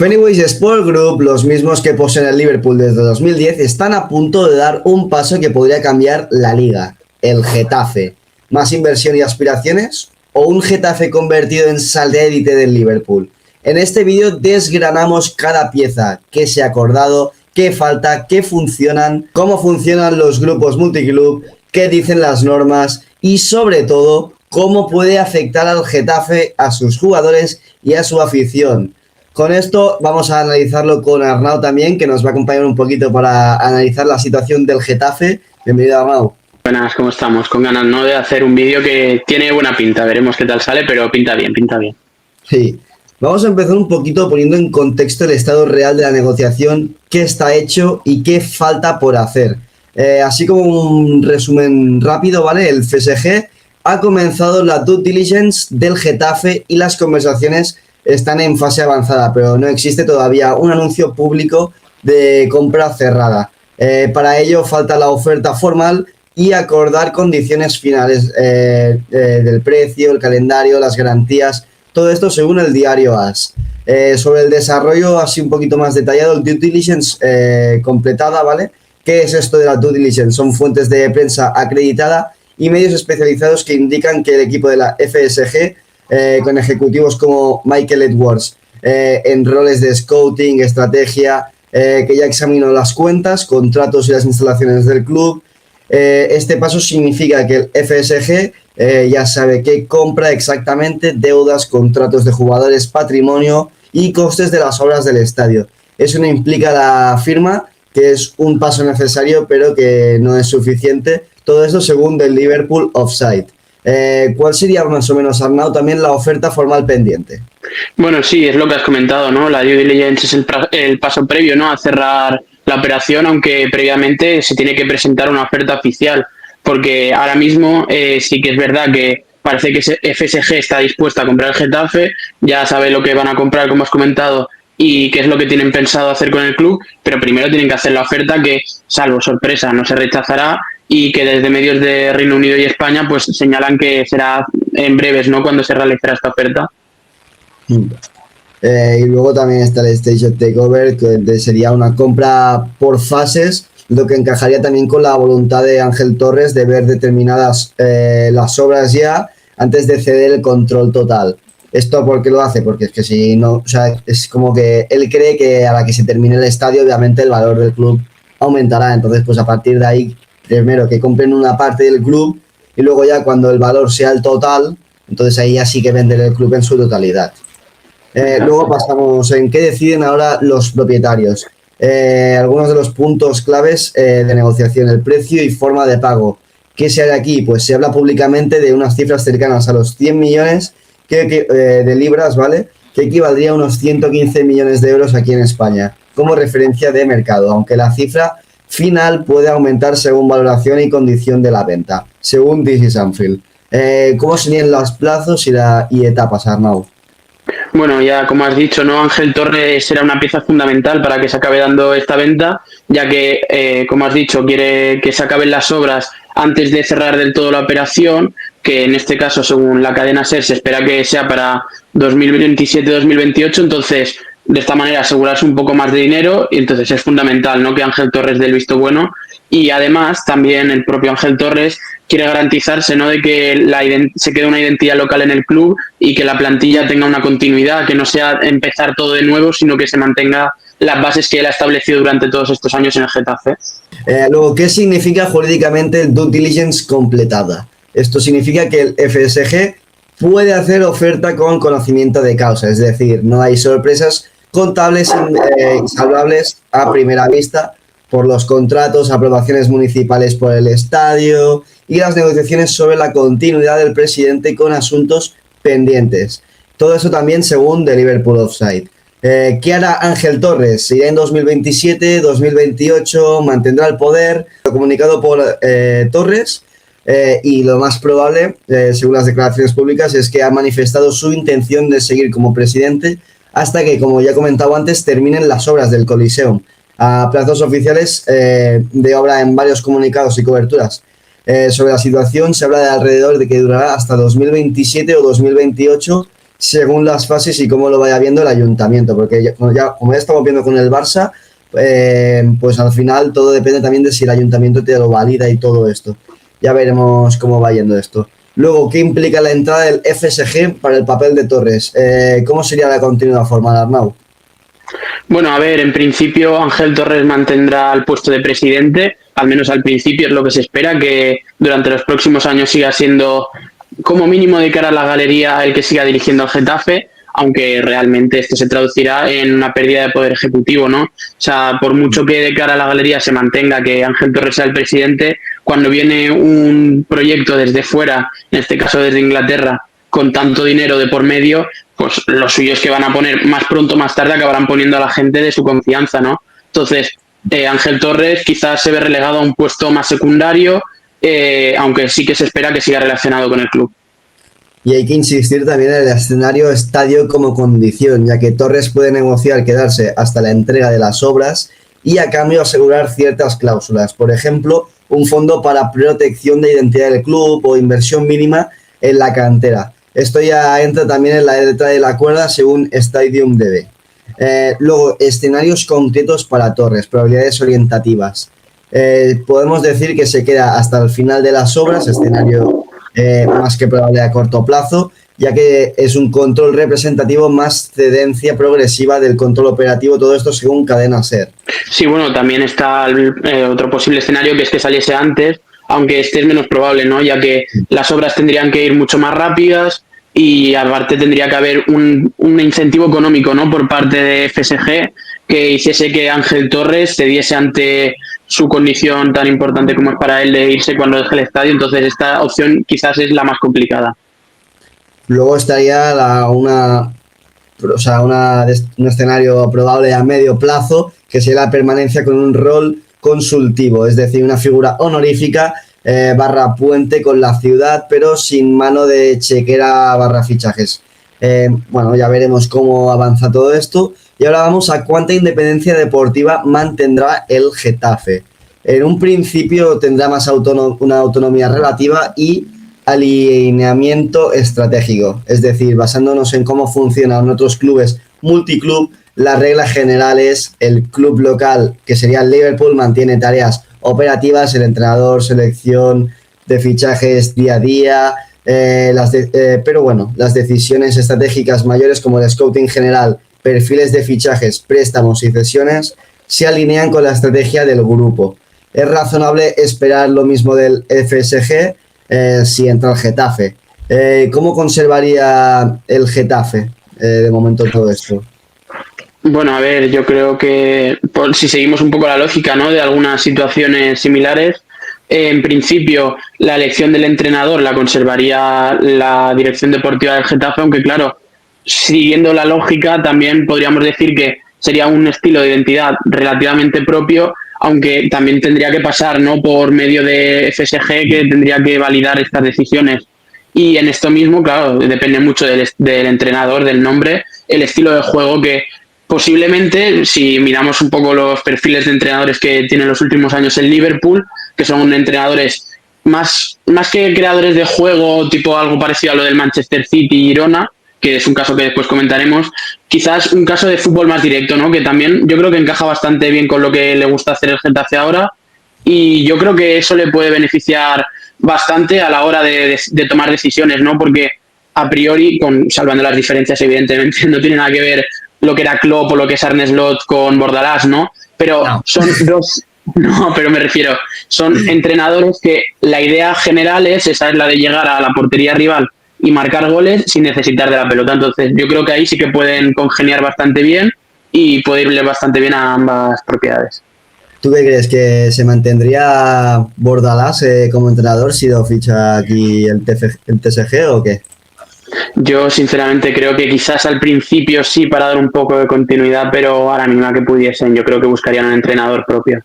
Fenway Sport Group, los mismos que poseen el Liverpool desde 2010, están a punto de dar un paso que podría cambiar la liga, el Getafe. ¿Más inversión y aspiraciones? ¿O un Getafe convertido en satélite del Liverpool? En este vídeo desgranamos cada pieza, qué se ha acordado, qué falta, qué funcionan, cómo funcionan los grupos multiclub, qué dicen las normas y sobre todo, cómo puede afectar al Getafe, a sus jugadores y a su afición. Con esto vamos a analizarlo con Arnau también, que nos va a acompañar un poquito para analizar la situación del Getafe. Bienvenido, Arnau. Buenas, ¿cómo estamos? Con ganas, ¿no?, de hacer un vídeo que tiene buena pinta. Veremos qué tal sale, pero pinta bien, pinta bien. Sí. Vamos a empezar un poquito poniendo en contexto el estado real de la negociación, qué está hecho y qué falta por hacer. Así como un resumen rápido, ¿vale? El FSG ha comenzado la due diligence del Getafe y las conversaciones están en fase avanzada, pero no existe todavía un anuncio público de compra cerrada. Para ello falta la oferta formal y acordar condiciones finales del precio, el calendario, las garantías, todo esto según el diario AS. Sobre el desarrollo así un poquito más detallado, el due diligence completada, ¿vale? ¿Qué es esto de la due diligence? Son fuentes de prensa acreditada y medios especializados que indican que el equipo de la FSG, con ejecutivos como Michael Edwards, en roles de scouting, estrategia, que ya examinó las cuentas, contratos y las instalaciones del club. Este paso significa que el FSG ya sabe qué compra exactamente, deudas, contratos de jugadores, patrimonio y costes de las obras del estadio. Eso no implica la firma, que es un paso necesario, pero que no es suficiente. Todo esto según el Liverpool Offside. ¿Cuál sería más o menos, Arnau, también la oferta formal pendiente? Bueno, sí, es lo que has comentado, ¿no? La due diligence es el paso previo, ¿no?, a cerrar la operación, aunque previamente se tiene que presentar una oferta oficial, porque ahora mismo sí que es verdad que parece que FSG está dispuesta a comprar el Getafe, ya sabe lo que van a comprar, como has comentado, y qué es lo que tienen pensado hacer con el club, pero primero tienen que hacer la oferta que, salvo sorpresa, no se rechazará, y que desde medios de Reino Unido y España pues señalan que será en breves, ¿no?, cuando se realizará esta oferta. Y luego también está el Stage of Takeover, que sería una compra por fases, lo que encajaría también con la voluntad de Ángel Torres de ver determinadas las obras ya antes de ceder el control total. ¿Esto por qué lo hace? Porque es que si no, o sea, es como que él cree que a la que se termine el estadio, obviamente el valor del club aumentará. Entonces, pues a partir de ahí, primero que compren una parte del club y luego ya cuando el valor sea el total, entonces ahí ya sí que venden el club en su totalidad. Luego pasamos en qué deciden ahora los propietarios. Algunos de los puntos claves de negociación, el precio y forma de pago. ¿Qué se hará aquí? Pues se habla públicamente de unas cifras cercanas a los 100 millones de libras, ¿vale? Que equivaldría a unos 115 millones de euros aquí en España, como referencia de mercado, aunque la cifra final puede aumentar según valoración y condición de la venta, según This is Anfield. ¿Cómo serían los plazos y etapas, Arnau? Bueno, ya como has dicho, ¿no?, Ángel Torres será una pieza fundamental para que se acabe dando esta venta, ya que, como has dicho, quiere que se acaben las obras antes de cerrar del todo la operación, que en este caso, según la cadena SER, se espera que sea para 2027-2028, entonces de esta manera asegurarse un poco más de dinero, y entonces es fundamental, ¿no?, que Ángel Torres dé el visto bueno, y además también el propio Ángel Torres quiere garantizarse, ¿no?, de que se quede una identidad local en el club y que la plantilla tenga una continuidad, que no sea empezar todo de nuevo, sino que se mantenga las bases que él ha establecido durante todos estos años en el Getafe. Luego, ¿qué significa jurídicamente el due diligence completada? Esto significa que el FSG puede hacer oferta con conocimiento de causa, es decir, no hay sorpresas contables insalvables a primera vista por los contratos, aprobaciones municipales por el estadio y las negociaciones sobre la continuidad del presidente con asuntos pendientes. Todo eso también según The Liverpool Offside. ¿Qué hará Ángel Torres? ¿Irá en 2027, 2028? ¿Mantendrá el poder? Lo comunicado por Torres, y lo más probable, según las declaraciones públicas, es que ha manifestado su intención de seguir como presidente hasta que, como ya he comentado antes, terminen las obras del Coliseum. A plazos oficiales de obra en varios comunicados y coberturas sobre la situación se habla de alrededor de que durará hasta 2027 o 2028, según las fases y cómo lo vaya viendo el ayuntamiento, porque como ya estamos viendo con el Barça, pues al final todo depende también de si el ayuntamiento te lo valida y todo esto. Ya veremos cómo va yendo esto. Luego, ¿qué implica la entrada del FSG para el papel de Torres? ¿Cómo sería la continuidad formal, Arnau? Bueno, a ver, en principio Ángel Torres mantendrá el puesto de presidente, al menos al principio es lo que se espera, que durante los próximos años siga siendo como mínimo de cara a la galería el que siga dirigiendo al Getafe, aunque realmente esto se traducirá en una pérdida de poder ejecutivo, ¿no? O sea, por mucho que de cara a la galería se mantenga que Ángel Torres sea el presidente, cuando viene un proyecto desde fuera, en este caso desde Inglaterra, con tanto dinero de por medio, pues los suyos que van a poner más pronto o más tarde acabarán poniendo a la gente de su confianza, ¿no? Entonces, Ángel Torres quizás se ve relegado a un puesto más secundario, aunque sí que se espera que siga relacionado con el club. Y hay que insistir también en el escenario estadio como condición, ya que Torres puede negociar quedarse hasta la entrega de las obras y a cambio asegurar ciertas cláusulas. Por ejemplo, un fondo para protección de identidad del club o inversión mínima en la cantera. Esto ya entra también en la letra de la cuerda según Stadium DB. Luego, escenarios concretos para Torres, probabilidades orientativas. Podemos decir que se queda hasta el final de las obras, escenario más que probable a corto plazo, ya que es un control representativo más cedencia progresiva del control operativo, todo esto según Cadena SER. Sí, bueno, también está otro posible escenario que es que saliese antes, aunque este es menos probable, ¿no? Ya que las obras tendrían que ir mucho más rápidas y aparte tendría que haber un incentivo económico, ¿no? Por parte de FSG que hiciese que Ángel Torres cediese ante su condición tan importante como es para él de irse cuando deje el estadio. Entonces esta opción quizás es la más complicada. Luego estaría un escenario probable a medio plazo, que sería la permanencia con un rol consultivo, es decir, una figura honorífica barra puente con la ciudad, pero sin mano de chequera barra fichajes. Bueno, ya veremos cómo avanza todo esto. Y ahora vamos a cuánta independencia deportiva mantendrá el Getafe. En un principio tendrá una autonomía relativa y alineamiento estratégico, es decir, basándonos en cómo funcionan otros clubes multiclub, la regla general es el club local, que sería el Liverpool, mantiene tareas operativas, el entrenador, selección de fichajes día a día, pero bueno, las decisiones estratégicas mayores como el scouting general, perfiles de fichajes, préstamos y cesiones se alinean con la estrategia del grupo. Es razonable esperar lo mismo del FSG si entra el Getafe. ¿Cómo conservaría el Getafe de momento todo esto? Bueno, a ver, yo creo que si seguimos un poco la lógica, ¿no? De algunas situaciones similares, en principio la elección del entrenador la conservaría la dirección deportiva del Getafe, aunque claro, siguiendo la lógica también podríamos decir que sería un estilo de identidad relativamente propio, aunque también tendría que pasar, ¿no? Por medio de FSG, que tendría que validar estas decisiones. Y en esto mismo, claro, depende mucho del entrenador, del nombre, el estilo de juego que posiblemente, si miramos un poco los perfiles de entrenadores que tiene en los últimos años el Liverpool, que son entrenadores más que creadores de juego, tipo algo parecido a lo del Manchester City y Girona, que es un caso que después comentaremos, quizás un caso de fútbol más directo, ¿no? Que también yo creo que encaja bastante bien con lo que le gusta hacer el Getafe ahora, y yo creo que eso le puede beneficiar bastante a la hora de tomar decisiones, ¿no? Porque a priori, salvando las diferencias evidentemente, no tiene nada que ver lo que era Klopp o lo que es Arne Slot con Bordalás, ¿no? Pero no. Son dos... No, pero me refiero, son entrenadores que la idea general esa es la de llegar a la portería rival y marcar goles sin necesitar de la pelota. Entonces yo creo que ahí sí que pueden congeniar bastante bien y puede irle bastante bien a ambas propiedades. ¿Tú qué crees? ¿Que se mantendría Bordalás como entrenador si lo ficha aquí el TSG o qué? Yo sinceramente creo que quizás al principio sí para dar un poco de continuidad, pero a la mínima que pudiesen yo creo que buscarían un entrenador propio.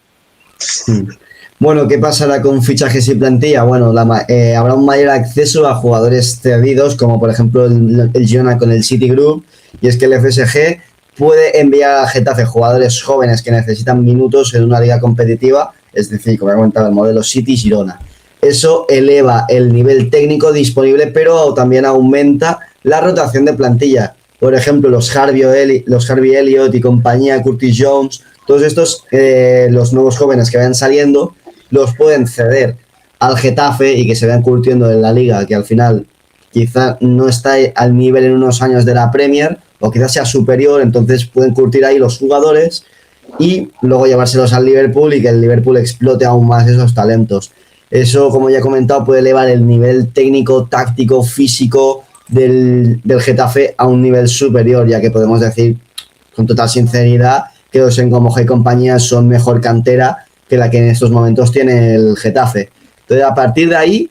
Bueno, ¿qué pasará con fichajes y plantilla? Bueno, habrá un mayor acceso a jugadores cedidos, como por ejemplo el Girona con el Citigroup, y es que el FSG puede enviar a Getafe jugadores jóvenes que necesitan minutos en una liga competitiva, es decir, como he comentado, el modelo City-Girona. Eso eleva el nivel técnico disponible, pero también aumenta la rotación de plantilla. Por ejemplo, los Harvey Elliott y compañía, Curtis Jones, todos estos, los nuevos jóvenes que vayan saliendo, los pueden ceder al Getafe y que se vayan curtiendo en la liga, que al final quizá no está al nivel en unos años de la Premier, o quizás sea superior, entonces pueden curtir ahí los jugadores y luego llevárselos al Liverpool y que el Liverpool explote aún más esos talentos. Eso, como ya he comentado, puede elevar el nivel técnico, táctico, físico del Getafe a un nivel superior, ya que podemos decir con total sinceridad que Osengomoja y compañía son mejor cantera que la que en estos momentos tiene el Getafe. Entonces, a partir de ahí,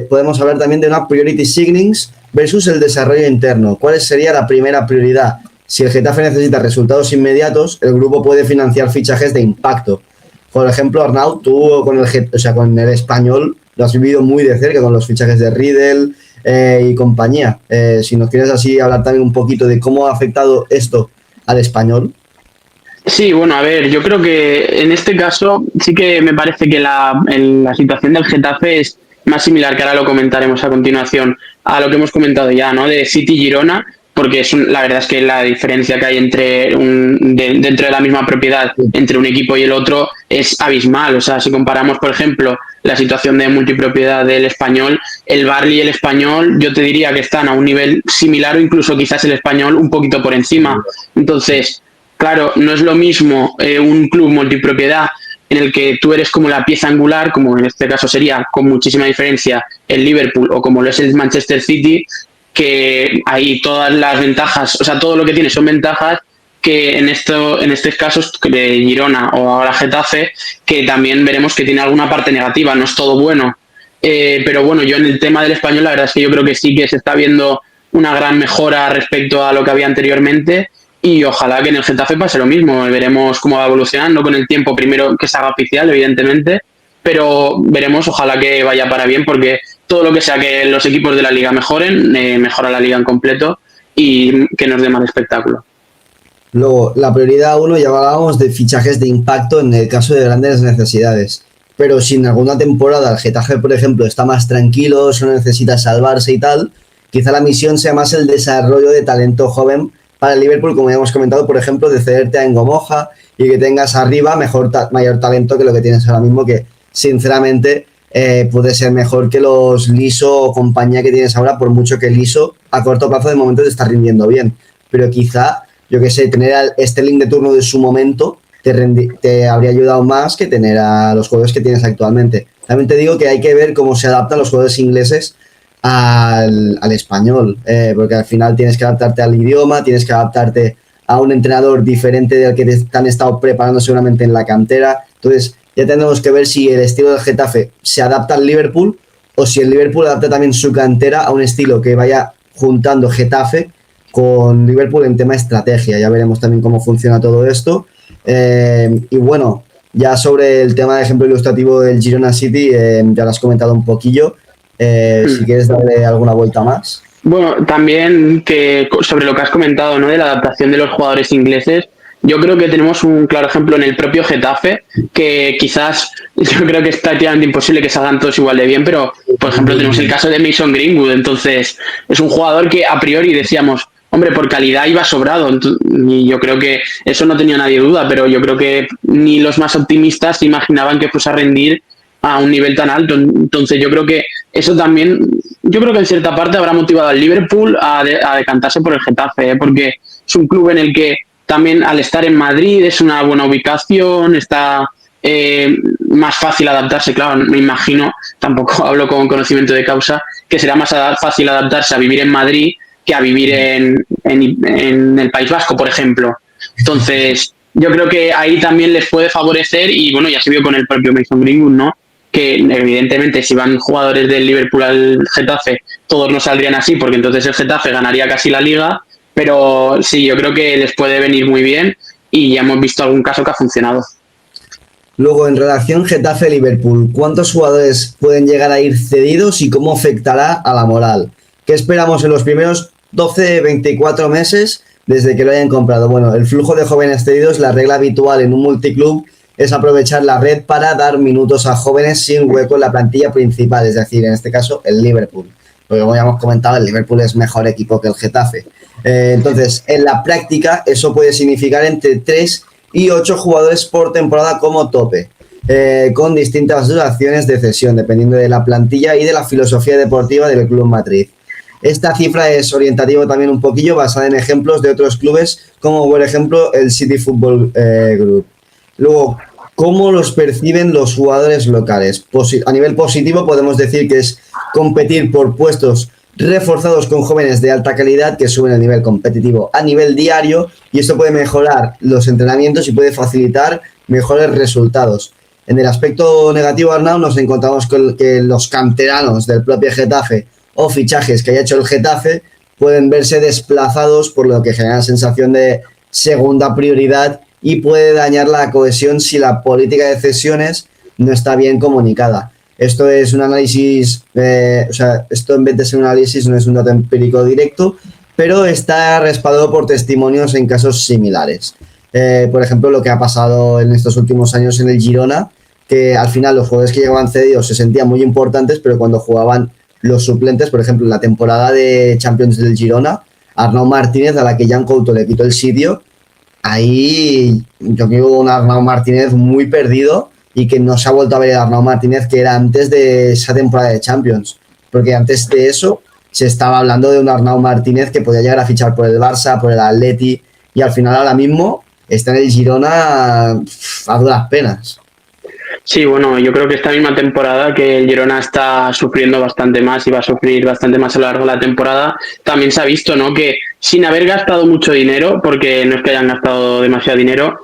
podemos hablar también de una priority signings versus el desarrollo interno. ¿Cuál sería la primera prioridad? Si el Getafe necesita resultados inmediatos, el grupo puede financiar fichajes de impacto. Por ejemplo, Arnau, tú con el Español lo has vivido muy de cerca con los fichajes de Riedel y compañía. Si nos quieres así hablar también un poquito de cómo ha afectado esto al Español. Sí, bueno, a ver, yo creo que en este caso sí que me parece que la situación del Getafe es más similar, que ahora lo comentaremos a continuación, a lo que hemos comentado ya, ¿no? De City Girona, porque la verdad es que la diferencia que hay dentro de la misma propiedad entre un equipo y el otro es abismal. O sea, si comparamos, por ejemplo, la situación de multipropiedad del Español, el Barley y el Español, yo te diría que están a un nivel similar o incluso quizás el Español un poquito por encima. Entonces, claro, no es lo mismo un club multipropiedad en el que tú eres como la pieza angular, como en este caso sería con muchísima diferencia el Liverpool o como lo es el Manchester City, que ahí todas las ventajas, o sea, todo lo que tiene son ventajas, que en estos casos de Girona o ahora Getafe, que también veremos que tiene alguna parte negativa, no es todo bueno. Pero bueno, yo en el tema del Español la verdad es que yo creo que sí que se está viendo una gran mejora respecto a lo que había anteriormente. Y ojalá que en el Getafe pase lo mismo. Veremos cómo va evolucionando con el tiempo. Primero que se haga oficial, evidentemente, pero veremos, ojalá que vaya para bien, porque todo lo que sea que los equipos de la liga mejoren, mejora la liga en completo y que nos dé más espectáculo. Luego, la prioridad 1, ya hablábamos de fichajes de impacto en el caso de grandes necesidades. Pero si en alguna temporada el Getafe, por ejemplo, está más tranquilo, solo necesita salvarse y tal, quizá la misión sea más el desarrollo de talento joven para el Liverpool, como ya hemos comentado, por ejemplo, de cederte a Engomoja y que tengas arriba mayor talento que lo que tienes ahora mismo, que sinceramente puede ser mejor que los Liso o compañía que tienes ahora, por mucho que Liso a corto plazo de momento te está rindiendo bien. Pero quizá, yo que sé, tener a Sterling de turno de su momento te habría ayudado más que tener a los jugadores que tienes actualmente. También te digo que hay que ver cómo se adaptan los jugadores ingleses al español, porque al final tienes que adaptarte al idioma, tienes que adaptarte a un entrenador diferente del que te han estado preparando seguramente en la cantera. Entonces ya tenemos que ver si el estilo del Getafe se adapta al Liverpool o si el Liverpool adapta también su cantera a un estilo que vaya juntando Getafe con Liverpool en tema estrategia. Ya veremos también cómo funciona todo esto. Y bueno, ya sobre el tema de ejemplo ilustrativo del Girona City, ya lo has comentado un poquillo. Si quieres darle alguna vuelta más. Bueno, también que sobre lo que has comentado, ¿no? De la adaptación de los jugadores ingleses, yo creo que tenemos un claro ejemplo en el propio Getafe, que quizás yo creo que es prácticamente imposible que salgan todos igual de bien, pero por ejemplo tenemos el caso de Mason Greenwood. Entonces es un jugador que a priori decíamos, hombre, por calidad iba sobrado, y yo creo que eso no tenía nadie duda, pero yo creo que ni los más optimistas se imaginaban que fuese a rendir a un nivel tan alto. Entonces yo creo que eso también, yo creo que en cierta parte habrá motivado al Liverpool a decantarse por el Getafe, porque es un club en el que también al estar en Madrid es una buena ubicación, está más fácil adaptarse. Claro, me imagino, tampoco hablo con conocimiento de causa, que será más fácil adaptarse a vivir en Madrid que a vivir en el País Vasco, por ejemplo. Entonces yo creo que ahí también les puede favorecer, y bueno, ya se vio con el propio Mason Greenwood, ¿no? Que evidentemente si van jugadores del Liverpool al Getafe, todos no saldrían así, porque entonces el Getafe ganaría casi la liga, pero sí, yo creo que les puede venir muy bien y ya hemos visto algún caso que ha funcionado. Luego, en relación Getafe-Liverpool, ¿cuántos jugadores pueden llegar a ir cedidos y cómo afectará a la moral? ¿Qué esperamos en los primeros 12-24 meses desde que lo hayan comprado? Bueno, el flujo de jóvenes cedidos, la regla habitual en un multiclub es aprovechar la red para dar minutos a jóvenes sin hueco en la plantilla principal, es decir, en este caso el Liverpool. porque como ya hemos comentado, el Liverpool es mejor equipo que el Getafe. Entonces, en la práctica, eso puede significar entre 3 y 8 jugadores por temporada como tope, con distintas duraciones de cesión, dependiendo de la plantilla y de la filosofía deportiva del Club Madrid. Esta cifra es orientativa también un poquillo, basada en ejemplos de otros clubes, como por ejemplo el City Football Group. Luego, ¿cómo los perciben los jugadores locales? A nivel positivo podemos decir que es competir por puestos reforzados con jóvenes de alta calidad que suben el nivel competitivo a nivel diario, y esto puede mejorar los entrenamientos y puede facilitar mejores resultados. En el aspecto negativo, Arnau, nos encontramos con que los canteranos del propio Getafe o fichajes que haya hecho el Getafe pueden verse desplazados, por lo que genera sensación de segunda prioridad y puede dañar la cohesión si la política de cesiones no está bien comunicada. Esto es un análisis, esto en vez de ser un análisis no es un dato empírico directo, pero está respaldado por testimonios en casos similares. Por ejemplo, lo que ha pasado en estos últimos años en el Girona, que al final los jugadores que llegaban cedidos se sentían muy importantes, pero cuando jugaban los suplentes, por ejemplo, en la temporada de Champions del Girona, Arnau Martínez, a la que Jan Couto le quitó el sitio, ahí yo creo un Arnau Martínez muy perdido y que no se ha vuelto a ver el Arnau Martínez que era antes de esa temporada de Champions, porque antes de eso se estaba hablando de un Arnau Martínez que podía llegar a fichar por el Barça, por el Atleti, y al final ahora mismo está en el Girona a duras penas. Sí, bueno, yo creo que esta misma temporada que el Girona está sufriendo bastante más y va a sufrir bastante más a lo largo de la temporada, también se ha visto, ¿no?, que sin haber gastado mucho dinero, porque no es que hayan gastado demasiado dinero,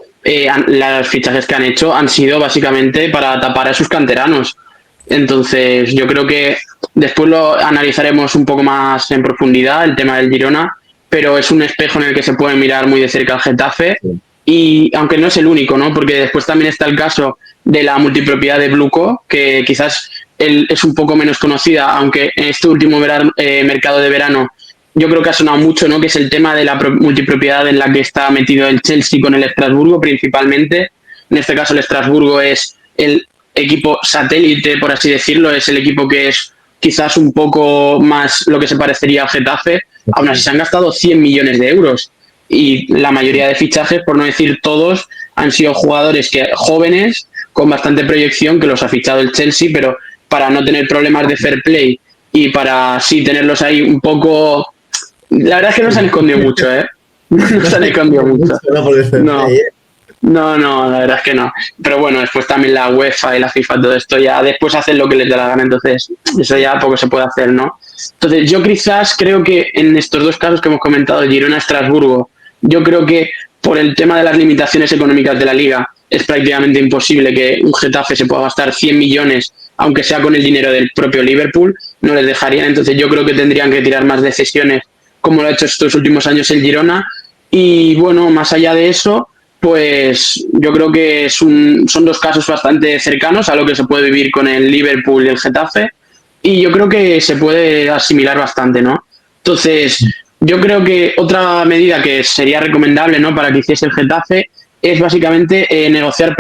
los fichajes que han hecho han sido básicamente para tapar a sus canteranos. Entonces, yo creo que después lo analizaremos un poco más en profundidad, el tema del Girona, pero es un espejo en el que se puede mirar muy de cerca al Getafe. Sí. Y aunque no es el único, ¿no?, porque después también está el caso de la multipropiedad de Bluco, que quizás es un poco menos conocida, aunque en este último mercado de verano yo creo que ha sonado mucho, ¿no?, que es el tema de la multipropiedad en la que está metido el Chelsea con el Estrasburgo principalmente. En este caso el Estrasburgo es el equipo satélite, por así decirlo, es el equipo que es quizás un poco más lo que se parecería al Getafe. Aún así se han gastado 100 millones de euros y la mayoría de fichajes, por no decir todos, han sido jugadores jóvenes con bastante proyección que los ha fichado el Chelsea, pero para no tener problemas de fair play y para sí tenerlos ahí un poco... La verdad es que no se han escondido mucho, ¿eh? No se han escondido mucho. No, la verdad es que no. Pero bueno, después también la UEFA y la FIFA, todo esto ya después hacen lo que les dé la gana, entonces eso ya poco se puede hacer, ¿no? Entonces yo quizás creo que en estos dos casos que hemos comentado, Girona-Estrasburgo, yo creo que por el tema de las limitaciones económicas de la Liga es prácticamente imposible que un Getafe se pueda gastar 100 millones, aunque sea con el dinero del propio Liverpool, no les dejarían. Entonces yo creo que tendrían que tirar más de cesiones, como lo ha hecho estos últimos años el Girona. Y bueno, más allá de eso, pues yo creo que son dos casos bastante cercanos a lo que se puede vivir con el Liverpool y el Getafe, y yo creo que se puede asimilar bastante, ¿no? Entonces, yo creo que otra medida que sería recomendable, ¿no?, para que hiciese el Getafe es básicamente negociar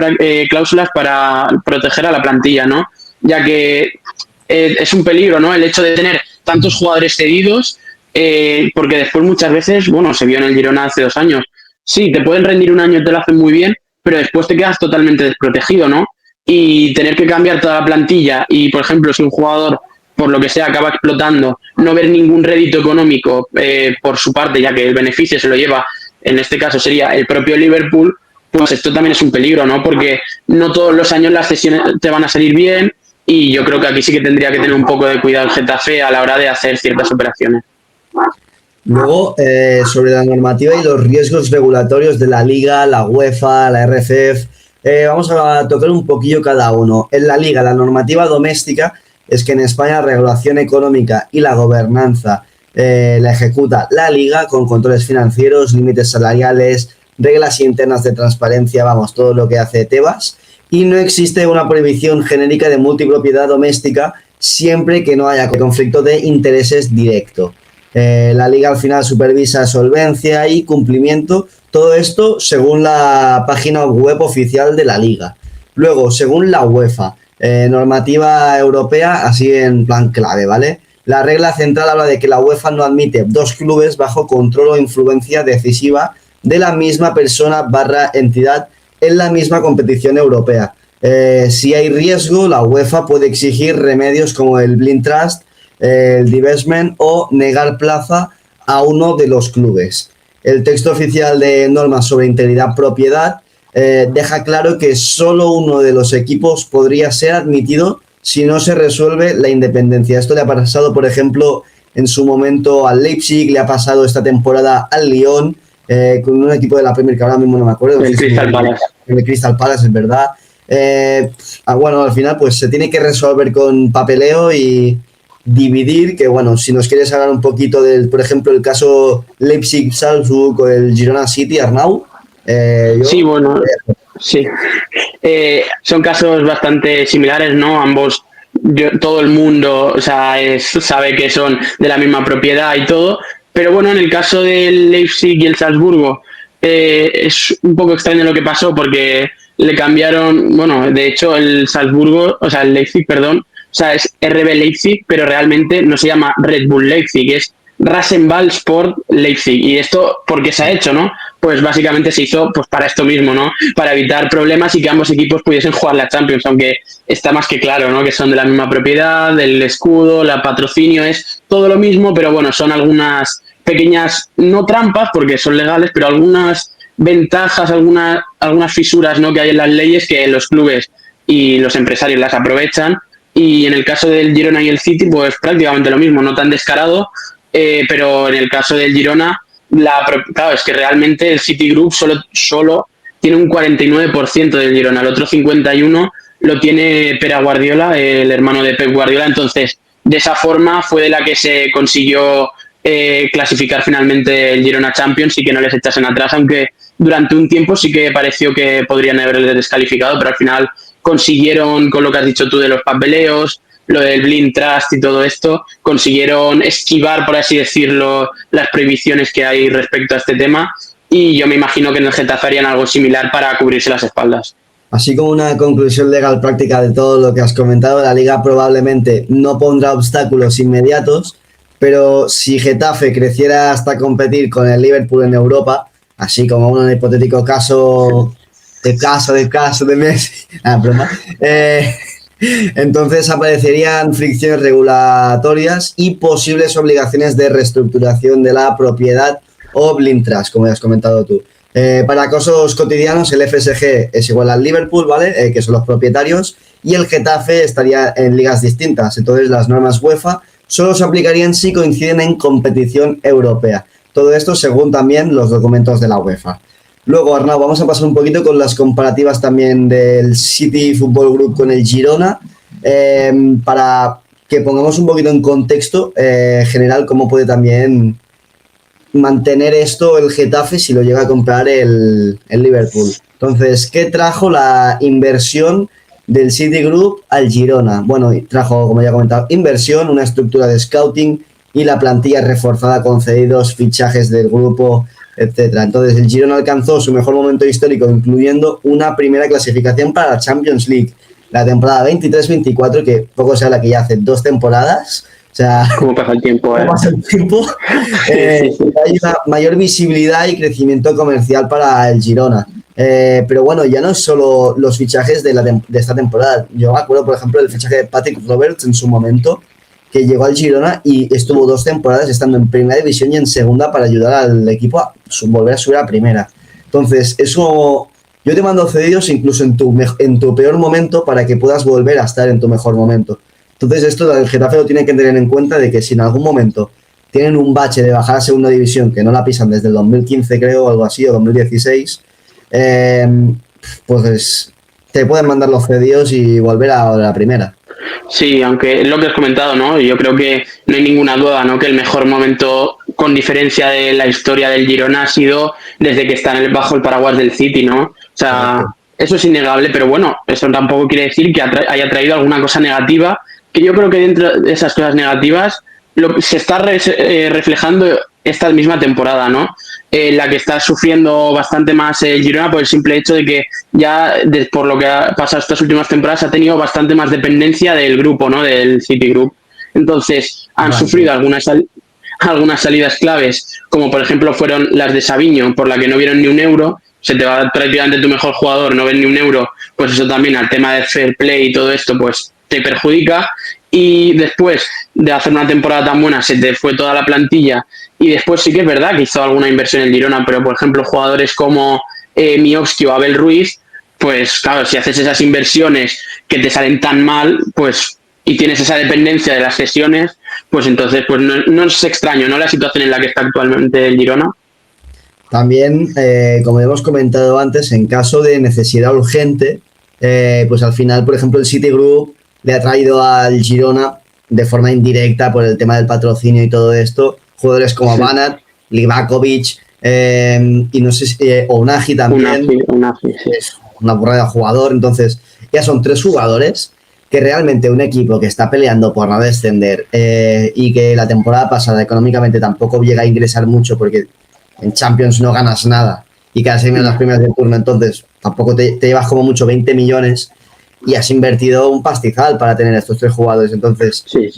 cláusulas para proteger a la plantilla, ¿no? Ya que es un peligro, ¿no?, el hecho de tener tantos jugadores cedidos, porque después muchas veces, bueno, se vio en el Girona hace 2 años, sí, te pueden rendir un año, te lo hacen muy bien, pero después te quedas totalmente desprotegido, ¿no? Y tener que cambiar toda la plantilla y, por ejemplo, si un jugador, por lo que sea, acaba explotando, no ver ningún rédito económico por su parte, ya que el beneficio se lo lleva, en este caso sería el propio Liverpool, pues esto también es un peligro, ¿no? Porque no todos los años las cesiones te van a salir bien, y yo creo que aquí sí que tendría que tener un poco de cuidado el Getafe a la hora de hacer ciertas operaciones. Luego, sobre la normativa y los riesgos regulatorios de la Liga, la UEFA, la RFF, vamos a tocar un poquillo cada uno. En la Liga, la normativa doméstica es que en España la regulación económica y la gobernanza la ejecuta la Liga con controles financieros, límites salariales, reglas internas de transparencia, vamos, todo lo que hace Tebas, y no existe una prohibición genérica de multipropiedad doméstica siempre que no haya conflicto de intereses directo. La Liga al final supervisa solvencia y cumplimiento, todo esto según la página web oficial de la Liga. Luego, según la UEFA, normativa europea, así en plan clave, ¿vale? La regla central habla de que la UEFA no admite 2 clubes bajo control o influencia decisiva de la misma persona / entidad en la misma competición europea. Si hay riesgo, la UEFA puede exigir remedios como el blind trust, el divestment o negar plaza a uno de los clubes. El texto oficial de normas sobre integridad propiedad deja claro que solo uno de los equipos podría ser admitido si no se resuelve la independencia. Esto le ha pasado, por ejemplo, en su momento al Leipzig, le ha pasado esta temporada al Lyon, con un equipo de la Premier que ahora mismo no me acuerdo. El Crystal Palace. El Crystal Palace, es verdad. Bueno, al final pues se tiene que resolver con papeleo y dividir, que bueno, si nos quieres hablar un poquito del, por ejemplo, el caso Leipzig-Salzburg o el Girona City, Arnau. Sí, bueno, sí. Son casos bastante similares, ¿no? Ambos, todo el mundo, o sea, sabe que son de la misma propiedad y todo, pero bueno, en el caso del Leipzig y el Salzburgo, es un poco extraño lo que pasó porque le cambiaron, bueno, de hecho el Salzburgo, o sea, el Leipzig, perdón, o sea, es RB Leipzig, pero realmente no se llama Red Bull Leipzig, es Rasenball Sport Leipzig. ¿Y esto por qué se ha hecho, no? Pues básicamente se hizo pues para esto mismo, ¿no? Para evitar problemas y que ambos equipos pudiesen jugar la Champions, aunque está más que claro, ¿no? Que son de la misma propiedad, el escudo, el patrocinio, es todo lo mismo, pero bueno, son algunas pequeñas, no trampas, porque son legales, pero algunas ventajas, algunas fisuras, ¿no? Que hay en las leyes que los clubes y los empresarios las aprovechan. Y en el caso del Girona y el City, pues prácticamente lo mismo, no tan descarado, pero en el caso del Girona, claro, es que realmente el City Group solo tiene un 49% del Girona, el otro 51% lo tiene Pere Guardiola, el hermano de Pep Guardiola. Entonces, de esa forma fue de la que se consiguió clasificar finalmente el Girona Champions y que no les echasen atrás, aunque durante un tiempo sí que pareció que podrían haberles descalificado, pero al final consiguieron, con lo que has dicho tú de los papeleos, lo del blind trust y todo esto, consiguieron esquivar, por así decirlo, las prohibiciones que hay respecto a este tema, y yo me imagino que en el Getafe harían algo similar para cubrirse las espaldas. Así como una conclusión legal práctica de todo lo que has comentado, la Liga probablemente no pondrá obstáculos inmediatos, pero si Getafe creciera hasta competir con el Liverpool en Europa, así como un hipotético caso de Messi, broma, entonces aparecerían fricciones regulatorias y posibles obligaciones de reestructuración de la propiedad o blind trust, como ya has comentado tú. Para casos cotidianos, el FSG es igual al Liverpool, ¿vale? Que son los propietarios, y el Getafe estaría en ligas distintas. Entonces, las normas UEFA solo se aplicarían si coinciden en competición europea. Todo esto según también los documentos de la UEFA. Luego, Arnau, vamos a pasar un poquito con las comparativas también del City Football Group con el Girona, para que pongamos un poquito en contexto general cómo puede también mantener esto el Getafe si lo llega a comprar el Liverpool. Entonces, ¿qué trajo la inversión del City Group al Girona? Bueno, trajo, como ya he comentado, inversión, una estructura de scouting y la plantilla reforzada con cedidos, fichajes del grupo, etcétera. Entonces, el Girona alcanzó su mejor momento histórico, incluyendo una primera clasificación para la Champions League, la temporada 23-24, que poco se habla que ya hace 2 temporadas. O sea, ¿Cómo pasa el tiempo? ¿Cómo pasa el tiempo? Sí. Hay una mayor visibilidad y crecimiento comercial para el Girona. Pero bueno, ya no es solo los fichajes de esta temporada. Yo me acuerdo, por ejemplo, del fichaje de Patrick Roberts en su momento, que llegó al Girona y estuvo 2 temporadas estando en primera división y en segunda para ayudar al equipo a volver a subir a primera. Entonces, eso, yo te mando cedidos incluso en tu peor momento para que puedas volver a estar en tu mejor momento. Entonces, esto el Getafe lo tiene que tener en cuenta, de que si en algún momento tienen un bache de bajar a segunda división, que no la pisan desde el 2015 creo, o algo así, o 2016, pues te pueden mandar los cedidos y volver a la primera. Sí, aunque es lo que has comentado, ¿no? Yo creo que no hay ninguna duda, ¿no? Que el mejor momento, con diferencia de la historia del Girona, ha sido desde que está bajo el paraguas del City, ¿no? O sea, eso es innegable, pero bueno, eso tampoco quiere decir que haya traído alguna cosa negativa, que yo creo que dentro de esas cosas negativas se está reflejando esta misma temporada, ¿no? La que está sufriendo bastante más el Girona por el simple hecho de que ya, por lo que ha pasado estas últimas temporadas, ha tenido bastante más dependencia del grupo, ¿no? Del City Group. Entonces han sufrido algunas salidas claves, como por ejemplo fueron las de Savinho, por la que no vieron ni un euro. Se te va prácticamente tu mejor jugador, no ven ni un euro, pues eso también al tema de fair play y todo esto, pues te perjudica. Y después de hacer una temporada tan buena, se te fue toda la plantilla. Y después sí que es verdad que hizo alguna inversión en Girona, pero por ejemplo jugadores como Miovski o Abel Ruiz, pues claro, si haces esas inversiones que te salen tan mal, pues y tienes esa dependencia de las sesiones, pues entonces pues no es extraño, ¿no?, la situación en la que está actualmente el Girona. También, como hemos comentado antes, en caso de necesidad urgente, pues al final, por ejemplo, el Citigroup le ha traído al Girona de forma indirecta por el tema del patrocinio y todo esto, jugadores como Banat, Livakovic, y no sé si Ounahi también. Ounahi, sí. Es una burrada de jugador. Entonces, ya son 3 jugadores que realmente un equipo que está peleando por no descender y que la temporada pasada económicamente tampoco llega a ingresar mucho porque en Champions no ganas nada y cada 6 meses las primeras de turno, entonces tampoco te llevas como mucho 20 millones y has invertido un pastizal para tener a estos 3 jugadores. Entonces, sí.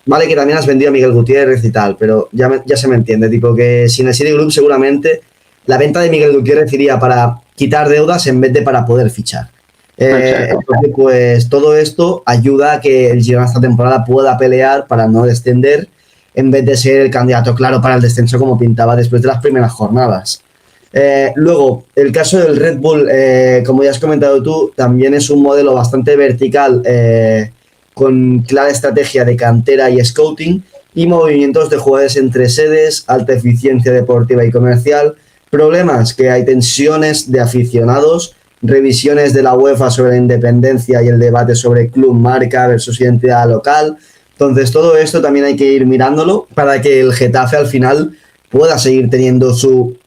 Vale que también has vendido a Miguel Gutiérrez y tal, pero ya se me entiende, tipo que sin el Citigroup seguramente la venta de Miguel Gutiérrez iría para quitar deudas en vez de para poder fichar. Entonces, pues todo esto ayuda a que el Girona esta temporada pueda pelear para no descender en vez de ser el candidato claro para el descenso como pintaba después de las primeras jornadas. Luego, el caso del Red Bull, como ya has comentado tú, también es un modelo bastante vertical, con clara estrategia de cantera y scouting y movimientos de jugadores entre sedes, alta eficiencia deportiva y comercial. Problemas que hay tensiones de aficionados, revisiones de la UEFA sobre la independencia y el debate sobre club, marca versus identidad local. Entonces, todo esto también hay que ir mirándolo para que el Getafe al final pueda seguir teniendo su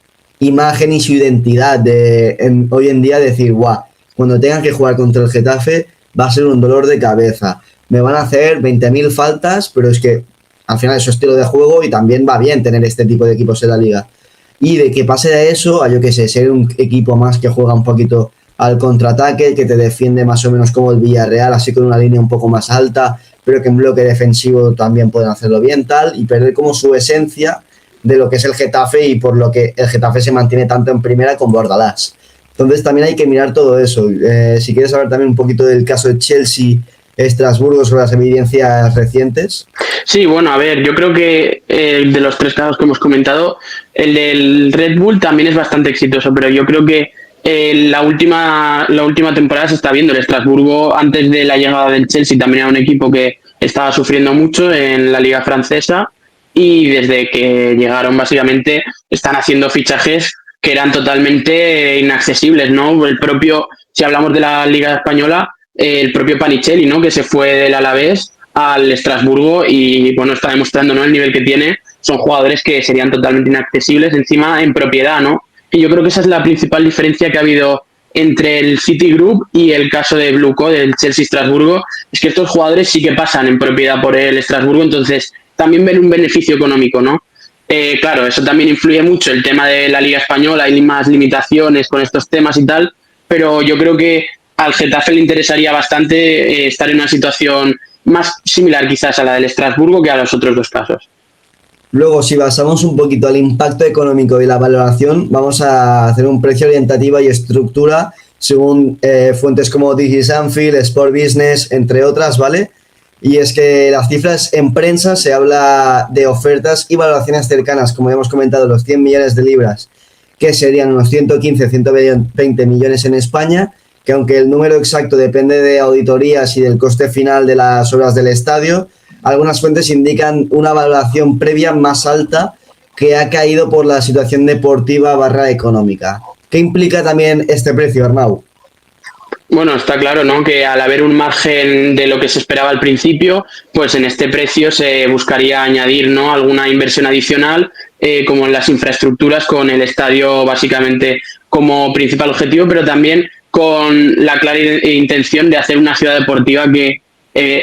imagen y su identidad de hoy en día decir, guau, cuando tengan que jugar contra el Getafe va a ser un dolor de cabeza. Me van a hacer 20.000 faltas, pero es que al final es su estilo de juego y también va bien tener este tipo de equipos en la liga. Y de que pase de eso a, yo qué sé, ser un equipo más que juega un poquito al contraataque, que te defiende más o menos como el Villarreal, así con una línea un poco más alta, pero que en bloque defensivo también pueden hacerlo bien, tal, y perder como su esencia de lo que es el Getafe y por lo que el Getafe se mantiene tanto en primera con Bordalás. Entonces también hay que mirar todo eso. Si quieres saber también un poquito del caso de Chelsea, Estrasburgo, sobre las evidencias recientes. Sí, bueno, a ver, yo creo que de los 3 casos que hemos comentado, el del Red Bull también es bastante exitoso, pero yo creo que la última temporada se está viendo. El Estrasburgo, antes de la llegada del Chelsea, también era un equipo que estaba sufriendo mucho en la liga francesa y desde que llegaron básicamente están haciendo fichajes que eran totalmente inaccesibles, ¿no? El propio, si hablamos de la liga española, el propio Panicelli, ¿no?, que se fue del Alavés al Estrasburgo y bueno, está demostrando, ¿no?, el nivel que tiene. Son jugadores que serían totalmente inaccesibles encima en propiedad, ¿no? Y yo creo que esa es la principal diferencia que ha habido entre el Citigroup y el caso de Bluco, del Chelsea Estrasburgo, es que estos jugadores sí que pasan en propiedad por el Estrasburgo, entonces también ven un beneficio económico, ¿no? Claro, eso también influye mucho, el tema de la Liga Española, hay más limitaciones con estos temas y tal, pero yo creo que al Getafe le interesaría bastante estar en una situación más similar quizás a la del Estrasburgo que a los otros 2 casos. Luego, si basamos un poquito al impacto económico y la valoración, vamos a hacer un precio orientativa y estructura según fuentes como Digis Anfield, Sport Business, entre otras, ¿vale? Y es que las cifras en prensa se habla de ofertas y valoraciones cercanas, como ya hemos comentado, los 100 millones de libras, que serían unos 115, 120 millones en España, que aunque el número exacto depende de auditorías y del coste final de las obras del estadio, algunas fuentes indican una valoración previa más alta que ha caído por la situación deportiva / económica. ¿Qué implica también este precio, Arnau? Bueno, está claro, ¿no?, que al haber un margen de lo que se esperaba al principio, pues en este precio se buscaría añadir, ¿no?, alguna inversión adicional, como en las infraestructuras, con el estadio básicamente como principal objetivo, pero también con la clara intención de hacer una ciudad deportiva que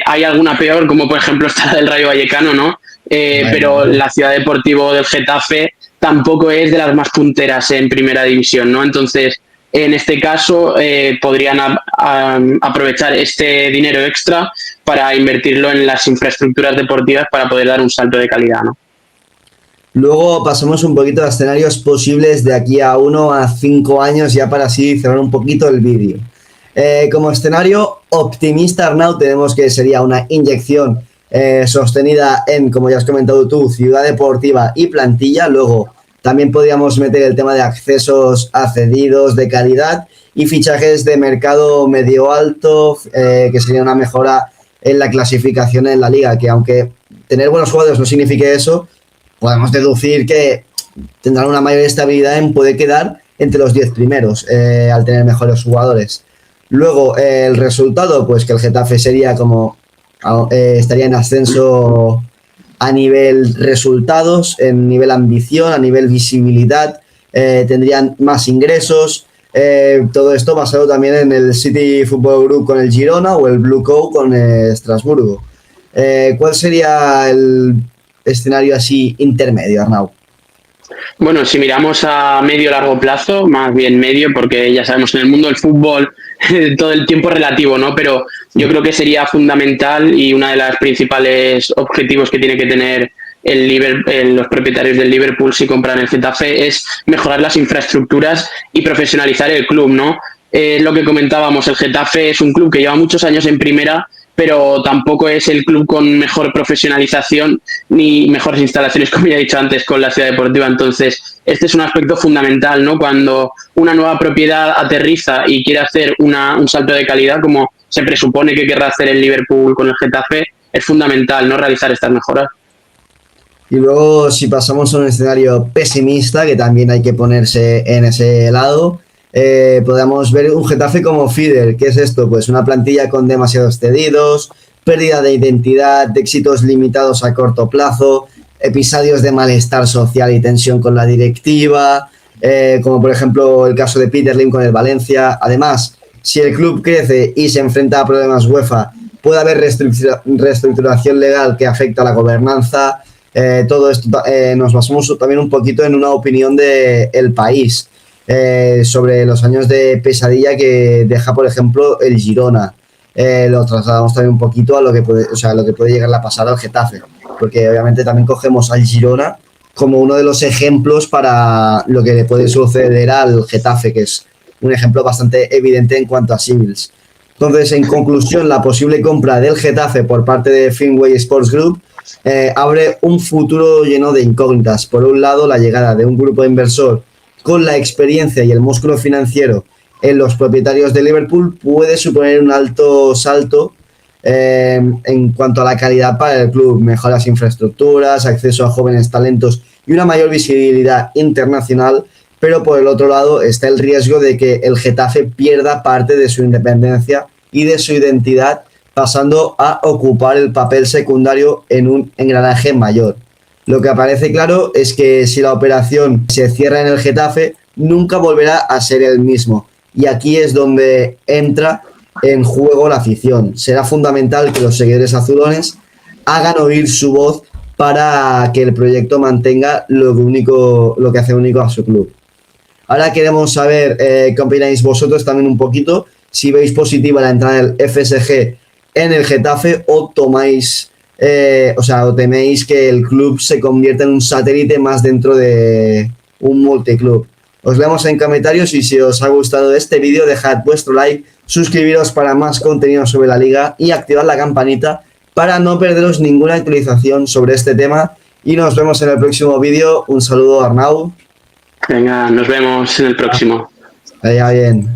hay alguna peor, como por ejemplo está la del Rayo Vallecano, ¿no? Pero la ciudad deportiva del Getafe tampoco es de las más punteras en primera división, ¿no? Entonces, en este caso podrían aprovechar este dinero extra para invertirlo en las infraestructuras deportivas para poder dar un salto de calidad, ¿no? Luego pasamos un poquito a escenarios posibles de aquí a 1 a 5 años, ya para así cerrar un poquito el vídeo. Como escenario optimista, Arnau, tenemos que sería una inyección sostenida en, como ya has comentado tú, ciudad deportiva y plantilla. Luego también podríamos meter el tema de accesos accedidos de calidad y fichajes de mercado medio alto, que sería una mejora en la clasificación en la liga, que aunque tener buenos jugadores no signifique eso, podemos deducir que tendrán una mayor estabilidad en poder quedar entre los 10 primeros al tener mejores jugadores. Luego, el resultado, pues que el Getafe sería como estaría en ascenso a nivel resultados, en nivel ambición, a nivel visibilidad, tendrían más ingresos. Todo esto basado también en el City Football Group con el Girona o el Blue Co con Estrasburgo. ¿Cuál sería el escenario así intermedio, Arnau? Bueno, si miramos a medio o largo plazo, más bien medio, porque ya sabemos que en el mundo del fútbol todo el tiempo es relativo, ¿no? Pero yo creo que sería fundamental y una de las principales objetivos que tiene que tener los propietarios del Liverpool si compran el Getafe es mejorar las infraestructuras y profesionalizar el club, ¿no? Lo que comentábamos, el Getafe es un club que lleva muchos años en primera, pero tampoco es el club con mejor profesionalización ni mejores instalaciones, como ya he dicho antes, con la ciudad deportiva. Entonces, este es un aspecto fundamental, ¿no? Cuando una nueva propiedad aterriza y quiere hacer un salto de calidad, como se presupone que querrá hacer el Liverpool con el Getafe, es fundamental, ¿no?, realizar estas mejoras. Y luego, si pasamos a un escenario pesimista, que también hay que ponerse en ese lado, podemos ver un Getafe como Fider. ¿Qué es esto? Pues una plantilla con demasiados cedidos, pérdida de identidad, de éxitos limitados a corto plazo, episodios de malestar social y tensión con la directiva, como por ejemplo el caso de Peter Lim con el Valencia. Además, si el club crece y se enfrenta a problemas UEFA, puede haber reestructuración legal que afecta a la gobernanza. Todo esto nos basamos también un poquito en una opinión de El País sobre los años de pesadilla que deja, por ejemplo, el Girona. Lo trasladamos también un poquito a lo que puede llegar a pasar al Getafe, porque obviamente también cogemos al Girona como uno de los ejemplos para lo que le puede suceder al Getafe, que es un ejemplo bastante evidente en cuanto a símiles. Entonces, en conclusión, la posible compra del Getafe por parte de Fenway Sports Group abre un futuro lleno de incógnitas. Por un lado, la llegada de un grupo inversor con la experiencia y el músculo financiero en los propietarios de Liverpool puede suponer un alto salto en cuanto a la calidad para el club, mejoras infraestructuras, acceso a jóvenes talentos y una mayor visibilidad internacional, pero por el otro lado está el riesgo de que el Getafe pierda parte de su independencia y de su identidad, pasando a ocupar el papel secundario en un engranaje mayor. Lo que aparece claro es que si la operación se cierra en el Getafe, nunca volverá a ser el mismo. Y aquí es donde entra en juego la afición. Será fundamental que los seguidores azulones hagan oír su voz para que el proyecto mantenga lo que hace único a su club. Ahora queremos saber qué opináis vosotros también un poquito, si veis positiva la entrada del FSG en el Getafe o o teméis que el club se convierta en un satélite más dentro de un multiclub. Os leemos en comentarios y si os ha gustado este vídeo dejad vuestro like, suscribiros para más contenido sobre la liga y activad la campanita para no perderos ninguna actualización sobre este tema y nos vemos en el próximo vídeo. Un saludo, Arnau. Venga, nos vemos en el próximo. Vaya bien.